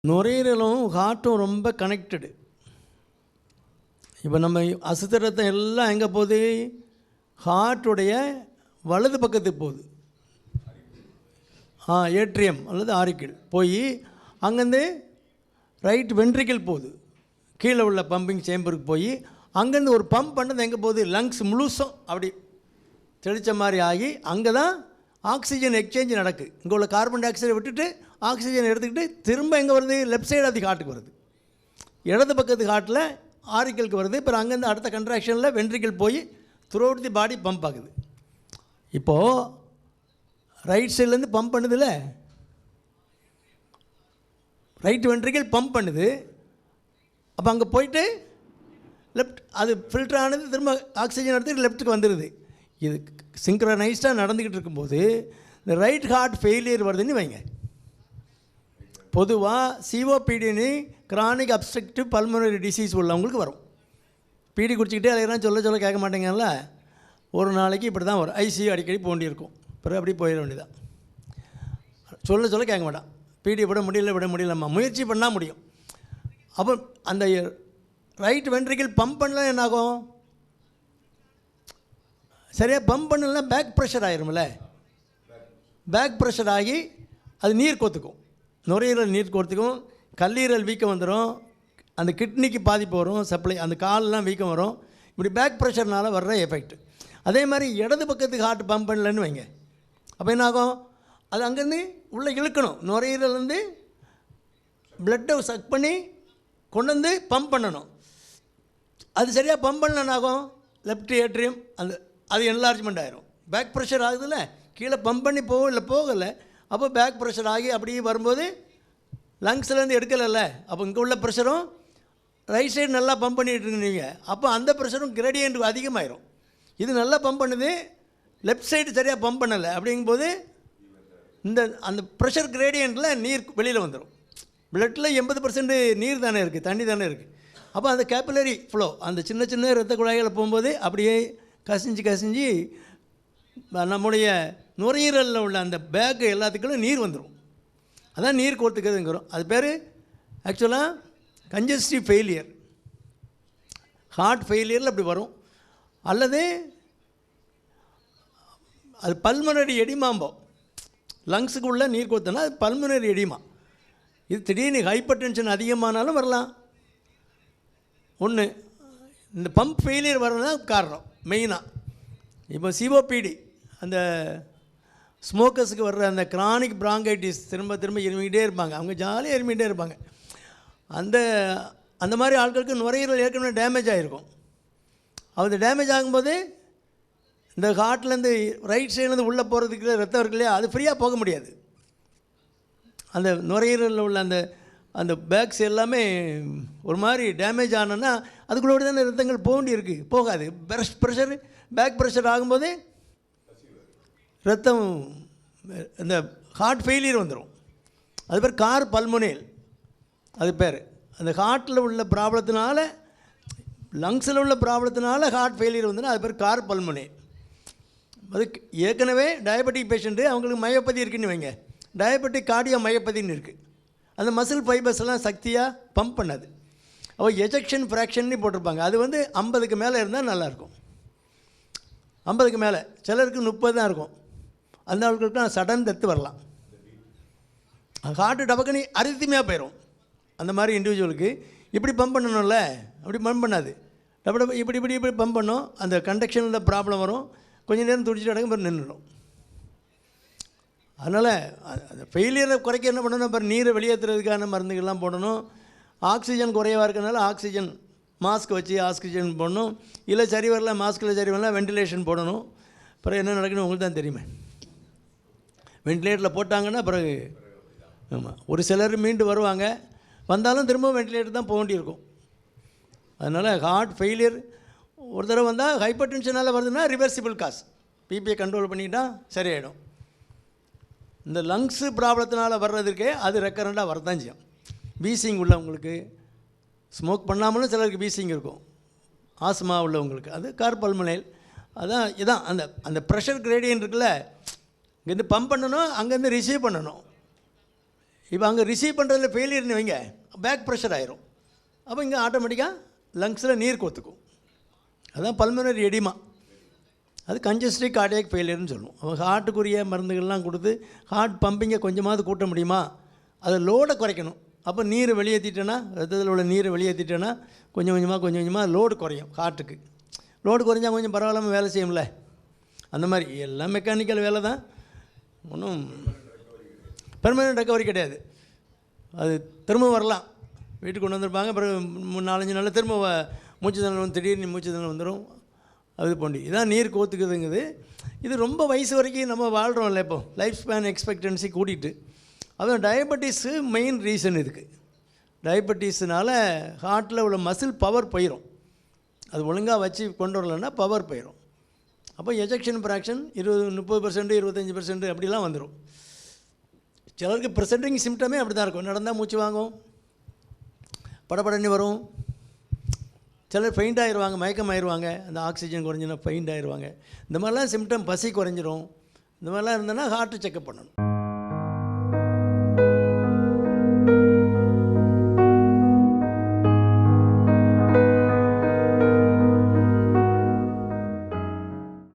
நுரையீரலும் ஹார்ட்டும் ரொம்ப கனெக்டடு. இப்போ நம்ம அசுத்த ரத்தம் எல்லாம் எங்கே போகுது? ஹார்ட்டுடைய வலது பக்கத்துக்கு போகுது. ஏட்ரியம் அல்லது ஆரிக்கிள் போய் அங்கேருந்து ரைட் வென்ட்ரிக்கிள் போகுது. கீழே உள்ள பம்பிங் சேம்பருக்கு போய் அங்கேருந்து ஒரு பம்ப் பண்ணது எங்கே போகுது? லங்ஸ் முழுசும் அப்படி தெளித்த மாதிரி ஆகி அங்கே தான் ஆக்சிஜன் எக்ஸ்சேஞ்ச் நடக்குது. இங்கே உள்ள கார்பன் டை ஆக்சைடை விட்டுட்டு ஆக்சிஜன் எடுத்துக்கிட்டு திரும்ப எங்கே வருது? லெஃப்ட் சைடு ஆஃப் தி ஹார்ட்டுக்கு வருது. இடது பக்கத்து ஹார்ட்டில் ஆரிக்கலுக்கு வருது. இப்போ அங்கேருந்து அடுத்த கன்ட்ராக்ஷனில் வென்ட்ரிக்கிள் போய் through out the body pump ஆகுது. இப்போது ரைட் சைட்லேருந்து பம்ப் பண்ணுதில்ல, ரைட் வென்ட்ரிக்கிள் பம்ப் பண்ணுது. அப்போ அங்கே போயிட்டு லெஃப்ட் அது ஃபில்டர் ஆனது திரும்ப ஆக்சிஜன் எடுத்து லெஃப்ட்டுக்கு வந்துடுது. இது சிங்க்ரனைஸ்டாக நடந்துக்கிட்டு இருக்கும்போது இந்த ரைட் ஹார்ட் ஃபெயிலியர் வருதுன்னு வைங்க. பொதுவாக சிஓபிடின்னு கிரானிக் அப்ஸ்ட்ரக்டிவ் பல்மனரி டிசீஸ் உள்ளவங்களுக்கு வரும். பீடி குடிச்சிக்கிட்டே அலையெல்லாம் சொல்ல கேட்க மாட்டேங்கல்ல. ஒரு நாளைக்கு இப்படி தான் வரும். ஐசியூ அடிக்கடி போண்டி இருக்கும். பிறகு அப்படி போயிட வேண்டியதான். சொல்ல கேட்க மாட்டான். பீடி விட முடியலம்மா, முயற்சி பண்ணால் முடியும். அப்போ அந்த ரைட் வென்ட்ரிக்கிள் பம்ப் பண்ணலாம் என்னாகும்? சரியாக பம்ப் பண்ணலாம் பேக் ப்ரெஷர் ஆயிரும்ல. பேக் ப்ரெஷர் ஆகி அது நீர் கோத்துக்கும், நுரையீரல் நீர் கோத்துக்கும், கல்லீரல் வீக்கம் வந்துடும், அந்த கிட்னிக்கு பாதிப்பு வரும், சப்ளை அந்த காலெலாம் வீக்கம் வரும். இப்படி பேக் ப்ரெஷர்னால் வர்ற எஃபெக்ட். அதே மாதிரி இடது பக்கத்துக்கு ஹார்ட் பம்ப் பண்ணலன்னு வைங்க. அப்போ என்னாகும்? அது அங்கேருந்து உள்ளே இழுக்கணும். நுரையீரலேருந்து பிளட்டை சக் பண்ணி கொண்டு வந்து பம்ப் பண்ணணும். அது சரியாக பம்ப் பண்ணலன்னாகும் லெஃப்ட் ஏட்ரியம் அது என்லார்ஜ்மெண்ட் ஆகிரும். பேக் ப்ரெஷர் ஆகுதுல்ல, கீழே பம்ப் பண்ணி போகலை. அப்போ பேக் ப்ரெஷர் ஆகி அப்படியே வரும்போது லங்ஸ்லேருந்து எடுக்கலைல்ல, அப்போ இங்கே உள்ள ப்ரெஷரும் ரைட் சைடு நல்லா பம்ப் பண்ணிகிட்டு இருக்கீங்க. அப்போ அந்த ப்ரெஷரும் கிரேடியன்ட் அதிகமாகிடும். இது நல்லா பம்ப் பண்ணுது, லெஃப்ட் சைடு சரியாக பம்ப் பண்ணலை. அப்படிங்கும்போது அந்த ப்ரெஷர் கிரேடியண்ட்டில் நீர் வெளியில் வந்துடும். பிளட்டில் 80% நீர் தானே இருக்குது, தண்ணி தானே இருக்குது. அப்போ அந்த கேபிலரி ஃப்ளோ அந்த சின்ன இரத்த குழாய்களை போகும்போது அப்படியே கசிஞ்சு நம்முடைய நுரையீரலில் உள்ள அந்த பேக்கு எல்லாத்துக்கும் நீர் வந்துடும். அதான் நீர் கோர்த்துக்கிறதுங்கிறோம். அது பேர் ஆக்சுவலாக கன்ஜஸ்டிவ் ஃபெயிலியர். ஹார்ட் ஃபெயிலியரில் அப்படி வரும். அல்லது அது பல்மனரி எடிமாம்போம். லங்ஸுக்கு உள்ள நீர் கோத்தனா அது பல்மனரி எடிமா. இது திடீர்னு ஹைப்பர் டென்ஷன் அதிகமானாலும் வரலாம். ஒன்று இந்த பம்ப் ஃபெயிலியர் வரதான் காரணம் மெயினாக. இப்போ சிஓபிடி அந்த ஸ்மோக்கர்ஸுக்கு வர்ற அந்த கிரானிக் பிராங்கைட்டிஸ் திரும்ப இருமிக்கிட்டே இருப்பாங்க. அவங்க ஜாலியாக இருமிக்கிட்டே இருப்பாங்க. அந்த மாதிரி ஆட்களுக்கு நுரையீரல் ஏற்கனவே டேமேஜ் ஆகிருக்கும். அது டேமேஜ் ஆகும்போது இந்த ஹார்ட்லேருந்து ரைட் சைட்லேருந்து உள்ளே போகிறதுக்கு ரத்தம் இருக்கு இல்லையா, அது ஃப்ரீயாக போக முடியாது. அந்த நுரையீரலில் உள்ள அந்த பேக்ஸ் எல்லாமே ஒரு மாதிரி டேமேஜ் ஆனோன்னா அதுக்குள்ளோட தானே ரத்தங்கள் போகாது. ப்ரெஷர் பேக் ப்ரெஷர் ஆகும்போது ரத்தம் இந்த ஹார்ட் ஃபெயிலியர் வந்துடும். அது பேர் கார் பல்மோனேல். அது பேர் அந்த ஹார்ட்டில் உள்ள ப்ராப்ளத்தினால லங்ஸில் உள்ள ப்ராப்ளத்தினால ஹார்ட் ஃபெயிலியர் வந்துன்னா அது பேர் கார் பல்மோனேல். அது ஏற்கனவே டயபெட்டிக் பேஷண்ட்டு அவங்களுக்கு மயோபதி இருக்குன்னு வைங்க. டயபெட்டிக் கார்டியோ மயோபதின்னு இருக்குது. அந்த மசில் ஃபைபர்ஸ் எல்லாம் சக்தியாக பம்ப் பண்ணாது. அப்போ எஜெக்ஷன் ஃப்ராக்ஷன்னு போட்டிருப்பாங்க. அது 50க்கு மேலே இருந்தால் நல்லாயிருக்கும். 50க்கு மேலே, சிலருக்கு 30 தான் இருக்கும். அந்த ஆட்களுக்கு சடன் டெத்து வரலாம். ஹார்ட்டு டபக்குன்னு அரித்திமையாக போயிடும். அந்த மாதிரி இண்டிவிஜுவலுக்கு இப்படி பம்ப் பண்ணணும்ல, அப்படி பம்ப் பண்ணாது. இப்படி பம்ப் பண்ணோம். அந்த கண்டக்ஷனில் ப்ராப்ளம் வரும். கொஞ்சம் நேரம் துடிச்சிட்டு அடங்க பிறகு நின்றுடும். அதனால் அந்த ஃபெயிலியரை குறைக்க என்ன பண்ணணும்? அப்புறம் நீரை வெளியேற்றுறதுக்கான மருந்துகள்லாம் போடணும். ஆக்சிஜன் குறைவாக இருக்கிறனால ஆக்சிஜன் மாஸ்க் வச்சு ஆக்சிஜன் போடணும். இல்லை சரி வரல, மாஸ்கில் சரி வரல, வெண்டிலேஷன் போடணும். அப்புறம் என்ன நடக்குன்னு உங்களுக்கு தான் தெரியுமே. வெண்டிலேட்டரில் போட்டாங்கன்னா பிறகு ஆமாம் ஒரு சிலர் மீண்டு வருவாங்க. வந்தாலும் திரும்ப வெண்டிலேட்டர் தான் போக வேண்டியிருக்கும். அதனால் ஹார்ட் ஃபெயிலியர் ஒரு தடவை வந்தால் ஹைப்பர் டென்ஷனால் வருதுன்னா ரிவர்சிபிள் காஸ். பிபியை கண்ட்ரோல் பண்ணிக்கிட்டால் சரியாயிடும். இந்த லங்ஸு ப்ராப்ளத்தினால் வர்றதுக்கே அது ரெக்கரண்டாக வரதான் செய்யும். வீசிங் உள்ளவங்களுக்கு, ஸ்மோக் பண்ணாமலும் சிலருக்கு வீசிங் இருக்கும். ஆஸ்மா உள்ளவங்களுக்கு அது கார் பல்மோனேல். இதான் அந்த ப்ரெஷர் கிரேடியன்ட் இருக்குல்ல, இங்கேருந்து பம்ப் பண்ணணும், அங்கேருந்து ரிசீவ் பண்ணணும். இப்போ அங்கே ரிசீவ் பண்ணுறதுல ஃபெயிலியர்னு வைங்க, பேக் ப்ரெஷர் ஆயிரும். அப்போ இங்கே ஆட்டோமேட்டிக்காக லங்ஸில் நீர் கோத்துக்கும். அதுதான் பல்மனரி எடிமா. அது கன்ஜஸ்டிவ் கார்டியாக் ஃபெயிலியர்னு சொல்லுவோம். அவங்க ஹார்ட்டுக்குரிய மருந்துகள்லாம் கொடுத்து ஹார்ட் பம்பிங்கை கொஞ்சமாவது கூட்ட முடியுமா, அதை லோடை குறைக்கணும். அப்போ நீரை வெளியேற்றிட்டேன்னா, ரத்தத்தில் உள்ள நீரை வெளியேற்றிட்டேன்னா கொஞ்சம் கொஞ்சமாக லோடு குறையும். ஹார்ட்டுக்கு லோடு குறைஞ்சா கொஞ்சம் பரவாயில்லாமல் வேலை செய்யும்ல. அந்த மாதிரி எல்லாம் மெக்கானிக்கல் வேலை தான், ஒன்றும் பெர்மனெண்ட் ரெக்கவரி கிடையாது. அது திரும்ப வரலாம், வீட்டுக்கு கொண்டு வந்திருப்பாங்க, பிறகு 4-5 நாளில் திரும்ப மூச்சு திணறல் திடீர்னு மூச்சு திணறல் வந்துடும். அது போண்டி இதான் நீர் கோத்துக்குதுங்குது. இது ரொம்ப வயசு வரைக்கும் நம்ம வாழ்கிறோம்ல. இப்போ லைஃப் ஸ்பேன் எக்ஸ்பெக்டன்சி கூட்டிகிட்டு, அதுவும் டயபெட்டிஸு மெயின் ரீசன் இதுக்கு. டயபெட்டிஸ்னால் ஹார்ட்டில் உள்ள மசில் பவர் போயிடும். அது ஒழுங்காக வச்சு கொண்டு வரலன்னா பவர் போயிடும். அப்போ எஜெக்ஷன் ஃப்ராக்ஷன் 20-30%, 25% அப்படிலாம் வந்துடும். சிலருக்கு ப்ரெசென்டிங் சிம்டமே அப்படி தான் இருக்கும். நடந்தால் மூச்சு வாங்கும், படப்படன்னு வரும். சிலர் ஃபெயிண்ட் ஆயிடுவாங்க, மயக்கம் ஆயிடுவாங்க, அந்த ஆக்சிஜன் குறைஞ்சினா ஃபெயிண்ட் ஆயிடுவாங்க. இந்த மாதிரிலாம் சிம்டம், பசி குறைஞ்சிரும். இந்த மாதிரிலாம் இருந்ததுன்னா ஹார்ட்டு செக்கப் பண்ணணும்.